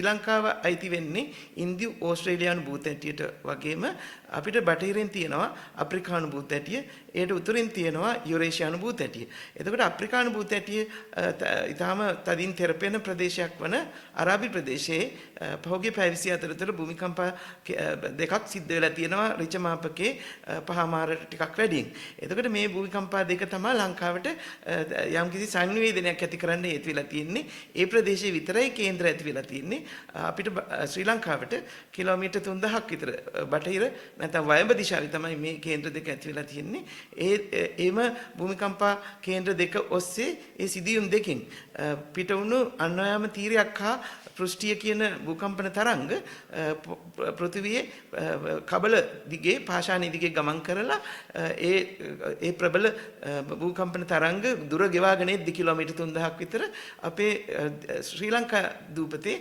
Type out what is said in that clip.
ශ්‍රී ලංකාව අයිති වෙන්නේ ඉන්දු ඕස්ට්‍රේලියානු භූතැටියට වගේම අපිට බටහිරින් තියෙනවා අප්‍රිකානු භූතැටිය, ඒට උතුරින් තියෙනවා යුරේෂියානු භූතැටිය. එතකොට අප්‍රිකානු භූතැටිය ඊටාම තදින් තෙරපෙන ප්‍රදේශයක් වන අරාබි ප්‍රදේශයේ පහුගිය පැය 24 තුළ භූමිකම්ප දෙකක් සිද්ධ වෙලා තියෙනවා රිච මාපකයේ පහමාරට ටිකක් වැඩියෙන්. එතකොට මේ භූමිකම්ප දෙක තමයි ලංකාවට යම්කිසි සංනිවේදනයක් ඇති කරන්න හේතු වෙලා තියෙන්නේ. ඒ ප්‍රදේශයේ විතරයි කේන්ද්‍ර ඇති වෙලා තියෙන්නේ. අපිට ශ්‍රී ලංකාවට කිලෝමීටර් 3000ක් විතර බටහිර නැත්නම් වයඹ දිශාවේ තමයි මේ කේන්ද්‍ර දෙක ඇති වෙලා තියෙන්නේ. ඒම භූමිකම්පා කේන්ද්‍ර දෙක ඔස්සේ ඒ සිදුවීම් දෙකෙන් පිට වුණු අන්වයාම තීරයක් හා පෘෂ්ඨිය කියන භූකම්පන තරංග පෘථිවියේ කබල දිගේ පාෂාණී දිගේ ගමන් කරලා ඒ ප්‍රබල භූකම්පන තරංග දුර ගෙවාගෙන 2 කිලෝමීටර් 3000ක් විතර අපේ ශ්‍රී ලංකා දූපතේ